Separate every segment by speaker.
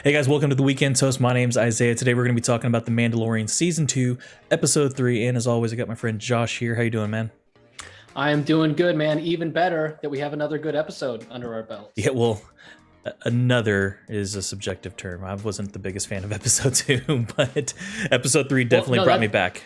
Speaker 1: Hey guys, welcome to the Weekend Toast. My name's Isaiah. Today we're going to be talking about The Mandalorian Season 2, Episode 3, and as always, I got my friend Josh here. How you doing, man?
Speaker 2: I am doing good, man. Even better that we have another good episode under our belts.
Speaker 1: Yeah, well, another is a subjective term. I wasn't the biggest fan of Episode 2, but Episode 3
Speaker 2: Well,
Speaker 1: definitely
Speaker 2: no,
Speaker 1: brought me back.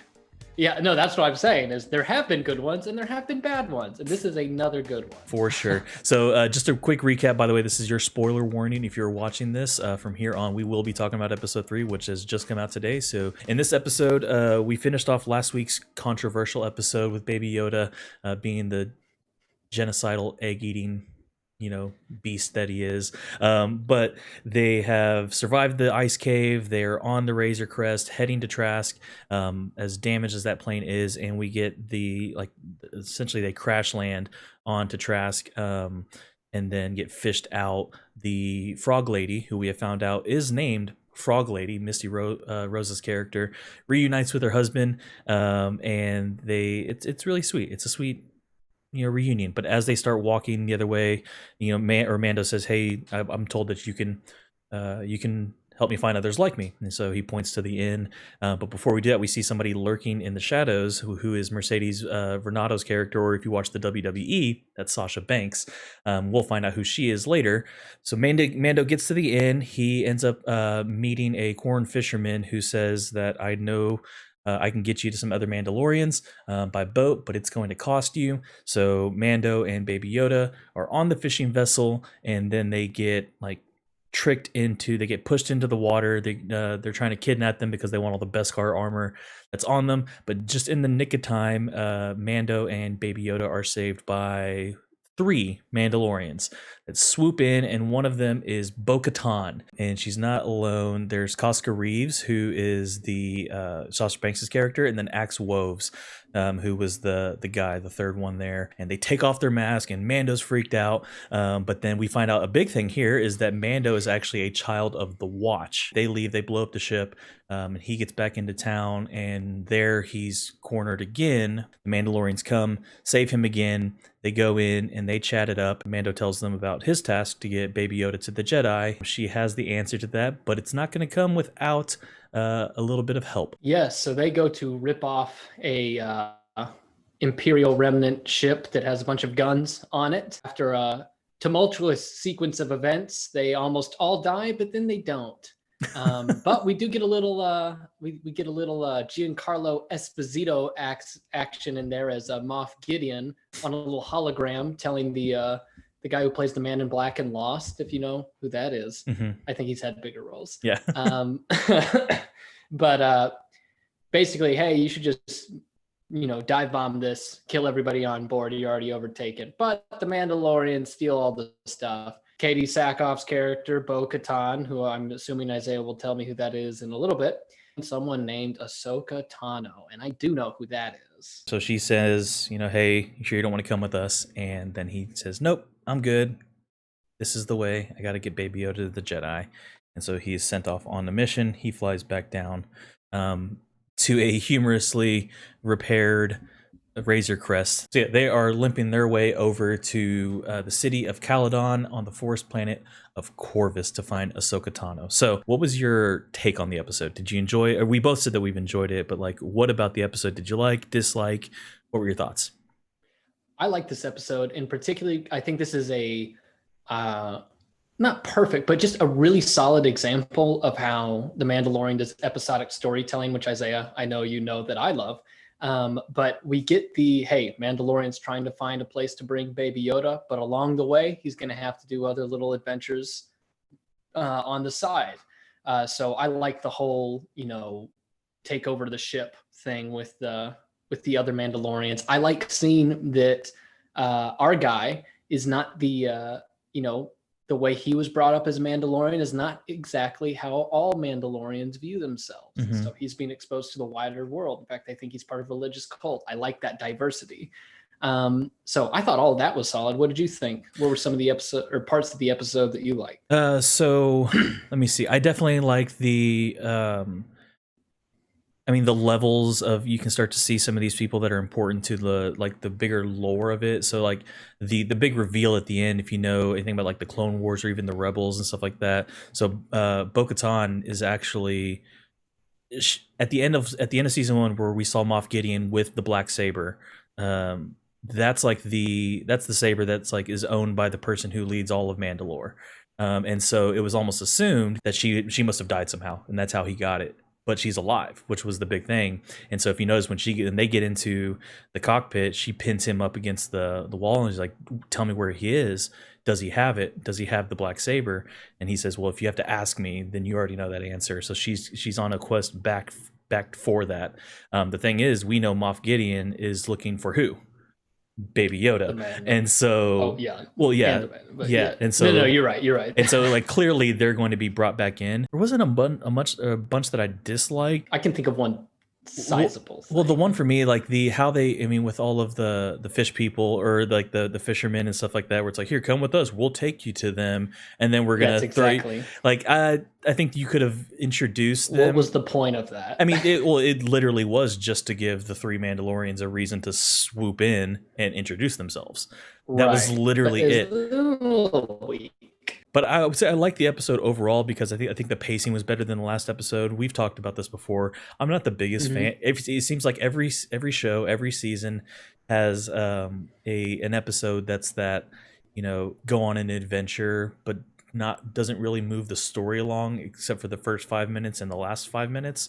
Speaker 2: that's what I'm saying is there have been good ones and there have been bad ones, and this is another good one.
Speaker 1: For sure. So, just a quick recap, by the way, this is your spoiler warning. If you're watching this from here on, we will be talking about episode 3, which has just come out today. So, in this episode, we finished off last week's controversial episode with Baby Yoda being the genocidal egg eating beast that he is, but they have survived the ice cave. They're on the Razor Crest heading to Trask, as damaged as that plane is, and we get essentially they crash land onto Trask, and then get fished out. The frog lady, who we have found out is named Frog Lady, Rose's character, reunites with her husband, and it's really sweet. It's a sweet reunion. But as they start walking the other way, Mando says, "Hey, I'm told that you can help me find others like me." And so he points to the inn. But before we do that, we see somebody lurking in the shadows, who is Mercedes Vernato's character, or if you watch the WWE, that's Sasha Banks. We'll find out who she is later. So Mando gets to the inn. He ends up meeting a corn fisherman who says that I know. I can get you to some other Mandalorians by boat, but it's going to cost you. So Mando and Baby Yoda are on the fishing vessel, and then they get they get pushed into the water. They're trying to kidnap them because they want all the Beskar armor that's on them. But just in the nick of time, Mando and Baby Yoda are saved by three Mandalorians that swoop in, and one of them is Bo-Katan, and she's not alone. There's Casca Reeves, who is the Sasha Banks' character, and then Axe Woves, who was the guy, the third one there. And they take off their mask, and Mando's freaked out. But then we find out a big thing here is that Mando is actually a child of the Watch. They leave, they blow up the ship, and he gets back into town, and there he's cornered again. The Mandalorians come, save him again. They go in and they chat it up. Mando tells them about his task to get Baby Yoda to the Jedi. She has the answer to that, but it's not going to come without a little bit of help.
Speaker 2: Yes, so they go to rip off a Imperial remnant ship that has a bunch of guns on it. After a tumultuous sequence of events, they almost all die, but then they don't. But we do get a little we get a little Giancarlo Esposito action in there as Moff Gideon on a little hologram telling the guy who plays the man in black in Lost, if you know who that is.
Speaker 1: Mm-hmm.
Speaker 2: I think he's had bigger roles.
Speaker 1: Yeah.
Speaker 2: But basically, hey, you should just dive bomb this, kill everybody on board. You're already overtaken. But the Mandalorians steal all the stuff. Katie Sackhoff's character, Bo-Katan, who I'm assuming Isaiah will tell me who that is in a little bit, and someone named Ahsoka Tano, and I do know who that is.
Speaker 1: So she says, hey, you sure you don't want to come with us? And then he says, nope, I'm good. This is the way. I got to get Baby Yoda to the Jedi. And so he is sent off on the mission. He flies back down to a humorously repaired Razor Crest. So yeah, they are limping their way over to the city of Caladon on the forest planet of Corvus to find Ahsoka Tano. So what was your take on the episode? Did you enjoy it? We both said that we've enjoyed it, but what about the episode did you like, dislike? What were your thoughts?
Speaker 2: I like this episode, and particularly I think this is a not perfect, but just a really solid example of how The Mandalorian does episodic storytelling, which Isaiah, I know you know that I love. But we get hey, Mandalorian's trying to find a place to bring Baby Yoda, but along the way, he's going to have to do other little adventures on the side. So I like the whole, take over the ship thing with the other Mandalorians. I like seeing that our guy is not the way he was brought up as a Mandalorian is not exactly how all Mandalorians view themselves.
Speaker 1: Mm-hmm.
Speaker 2: So he's being exposed to the wider world. In fact, I think he's part of a religious cult. I like that diversity. So I thought all of that was solid. What did you think? What were some of the episode or parts of the episode that you liked?
Speaker 1: So let me see. I definitely like the I mean, the levels of you can start to see some of these people that are important to the bigger lore of it. So like the big reveal at the end, if you know anything about like the Clone Wars or even the Rebels and stuff like that. So Bo-Katan is actually at the end of season 1 where we saw Moff Gideon with the black saber. That's like that's the saber that's like is owned by the person who leads all of Mandalore. And so it was almost assumed that she must have died somehow, and that's how he got it. But she's alive, which was the big thing. And so if you notice when they get into the cockpit, she pins him up against the wall and she's like, "Tell me where he is. Does he have it? Does he have the black saber?" And he says, "Well, if you have to ask me, then you already know that answer." So she's on a quest back for that. The thing is, we know Moff Gideon is looking for who? Baby Yoda. And so and so
Speaker 2: no, you're right.
Speaker 1: And so like clearly they're going to be brought back in. There wasn't a bunch that I disliked.
Speaker 2: I can think of one sizable
Speaker 1: well the one for me, like with all of the fish people or like the fishermen and stuff like that, where it's like, here, come with us, we'll take you to them, and then we're gonna like I think you could have introduced them.
Speaker 2: What was the point of that?
Speaker 1: I mean, it literally was just to give the 3 Mandalorians a reason to swoop in and introduce themselves. That was literally it. But I would say I like the episode overall because I think the pacing was better than the last episode. We've talked about this before. I'm not the biggest fan. It seems like every show, every season has an episode that's go on an adventure, but doesn't really move the story along except for the first 5 minutes and the last 5 minutes,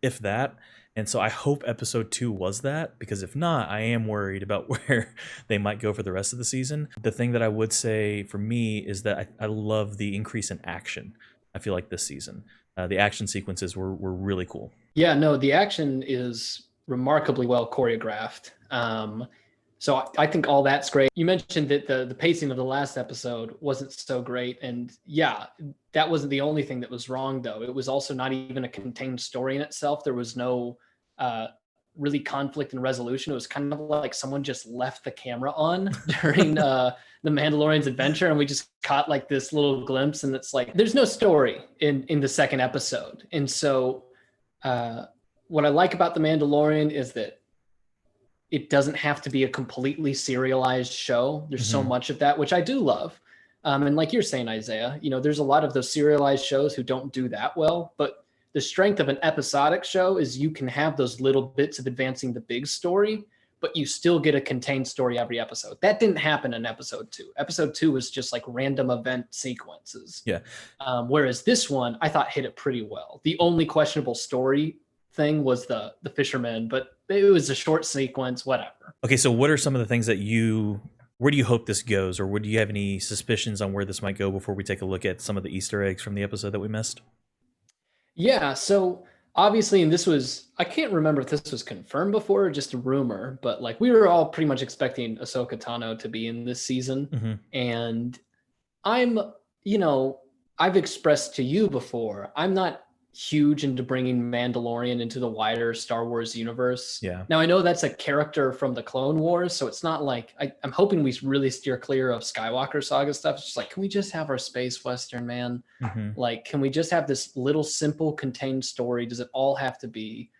Speaker 1: if that. And so I hope episode 2 was that, because if not, I am worried about where they might go for the rest of the season. The thing that I would say for me is that I love the increase in action. I feel like this season, the action sequences were really cool.
Speaker 2: Yeah, no, the action is remarkably well choreographed. So I think all that's great. You mentioned that the pacing of the last episode wasn't so great. And yeah, that wasn't the only thing that was wrong, though. It was also not even a contained story in itself. There was no really conflict and resolution. It was kind of like someone just left the camera on during the Mandalorian's adventure, and we just caught like this little glimpse, and it's like there's no story in the second episode. And so what I like about the Mandalorian is that it doesn't have to be a completely serialized show. There's so much of that, which I do love. And like you're saying, Isaiah, there's a lot of those serialized shows who don't do that well, but the strength of an episodic show is you can have those little bits of advancing the big story, but you still get a contained story every episode. That didn't happen in episode 2. Episode 2 was just like random event sequences.
Speaker 1: Yeah.
Speaker 2: Whereas this one, I thought hit it pretty well. The only questionable story thing was the fisherman, but it was a short sequence, whatever.
Speaker 1: Okay, so what are some of the things that where do you hope this goes, or do you have any suspicions on where this might go before we take a look at some of the Easter eggs from the episode that we missed?
Speaker 2: Yeah, so obviously, and I can't remember if this was confirmed before or just a rumor, but like we were all pretty much expecting Ahsoka Tano to be in this season. And I've expressed to you before, I'm not huge into bringing Mandalorian into the wider Star Wars universe.
Speaker 1: Yeah.
Speaker 2: Now I know that's a character from the Clone Wars, so it's not like I'm hoping we really steer clear of Skywalker saga stuff. It's just like, can we just have our space western, man? Like, can we just have this little simple contained story? Does it all have to be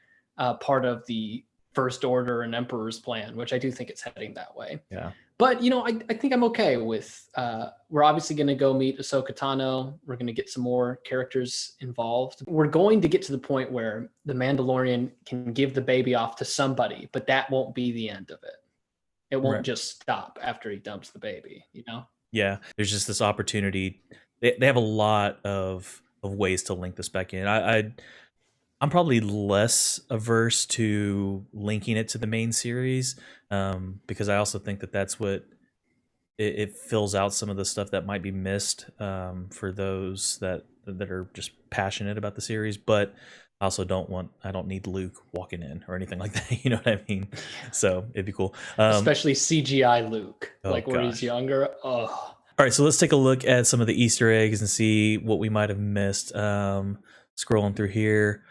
Speaker 2: part of the First Order and Emperor's plan, which I do think it's heading that way.
Speaker 1: Yeah.
Speaker 2: But, I think I'm okay with, we're obviously going to go meet Ahsoka Tano. We're going to get some more characters involved. We're going to get to the point where the Mandalorian can give the baby off to somebody, but that won't be the end of it. It won't just stop after he dumps the baby,
Speaker 1: Yeah. There's just this opportunity. They have a lot of ways to link this back in. I'm probably less averse to linking it to the main series, because I also think that that's what it fills out some of the stuff that might be missed for those that are just passionate about the series. But I also I don't need Luke walking in or anything like that. You know what I mean? So it'd be cool.
Speaker 2: Especially CGI Luke, where he's younger. Oh.
Speaker 1: All right, so let's take a look at some of the Easter eggs and see what we might have missed. Scrolling through here.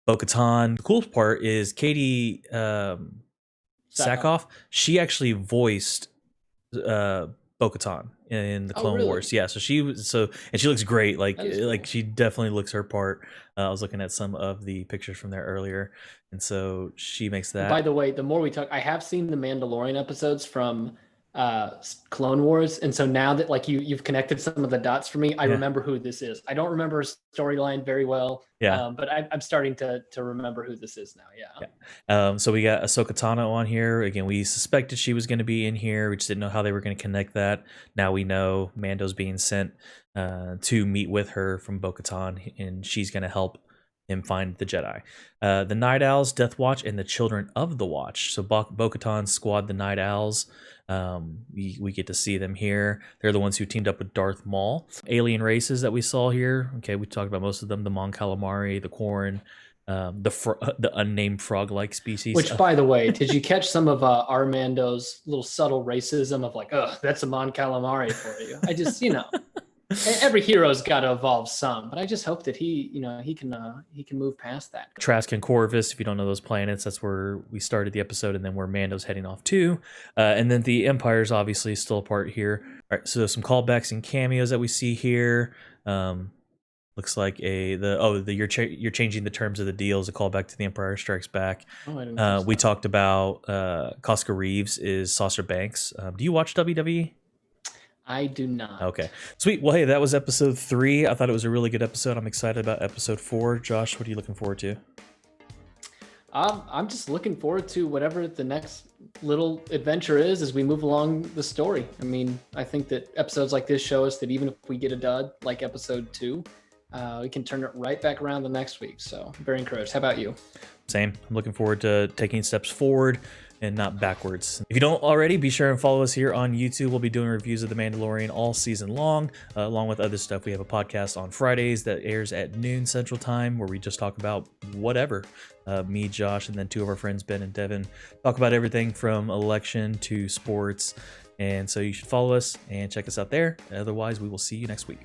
Speaker 1: Bo-Katan. The cool part is Katie Sackhoff. She actually voiced Bo-Katan in the
Speaker 2: Oh,
Speaker 1: Clone
Speaker 2: really?
Speaker 1: Wars. Yeah, so she was and she looks great. Like
Speaker 2: That is cool.
Speaker 1: she definitely looks her part. I was looking at some of the pictures from there earlier, and so she makes
Speaker 2: And by
Speaker 1: that.
Speaker 2: the way, the more we talk, I have seen the Mandalorian episodes from Clone Wars, and so now that like you've connected some of the dots for me, I
Speaker 1: Yeah,
Speaker 2: remember who this is. I don't remember her storyline very well,
Speaker 1: yeah.
Speaker 2: but I'm starting to remember who this is now. Yeah.
Speaker 1: So we got Ahsoka Tano on here again. We suspected she was going to be in here. We just didn't know how they were going to connect that. Now we know Mando's being sent to meet with her from Bo-Katan, and she's going to help him find the Jedi. The Night Owls, Death Watch, and the Children of the Watch. So Bo-Katan's squad, the Night Owls. We get to see them here. They're the ones who teamed up with Darth Maul. Alien races that we saw here. Okay, we talked about most of them: the Mon Calamari, the Quarren, the unnamed frog-like species.
Speaker 2: Which, by the way, did you catch some of Armando's little subtle racism of like, oh, that's a Mon Calamari for you? I just, every hero's got to evolve some, but I just hope that he can move past that.
Speaker 1: Trask and Corvus, if you don't know those planets, that's where we started the episode, and then where Mando's heading off to. And then the Empire's obviously still a part here. All right, so some callbacks and cameos that we see here. Looks like you're changing the terms of the deal is a callback to The Empire Strikes Back.
Speaker 2: Oh, I didn't
Speaker 1: We talked about Costco Reeves is Sasha Banks. Do you watch WWE?
Speaker 2: I do not.
Speaker 1: Okay, sweet. Well, hey, that was episode 3. I thought it was a really good episode. I'm excited about episode 4. Josh, what are you looking forward to?
Speaker 2: I'm just looking forward to whatever the next little adventure is as we move along the story. I mean, I think that episodes like this show us that even if we get a dud like episode 2, we can turn it right back around the next week. So I'm very encouraged. How about you?
Speaker 1: Same. I'm looking forward to taking steps forward and not backwards. If you don't already, be sure and follow us here on YouTube. We'll be doing reviews of The Mandalorian all season long, along with other stuff. We have a podcast on Fridays that airs at noon Central Time where we just talk about whatever. Me, Josh, and then 2 of our friends, Ben and Devin, talk about everything from election to sports. And so you should follow us and check us out there. Otherwise, we will see you next week.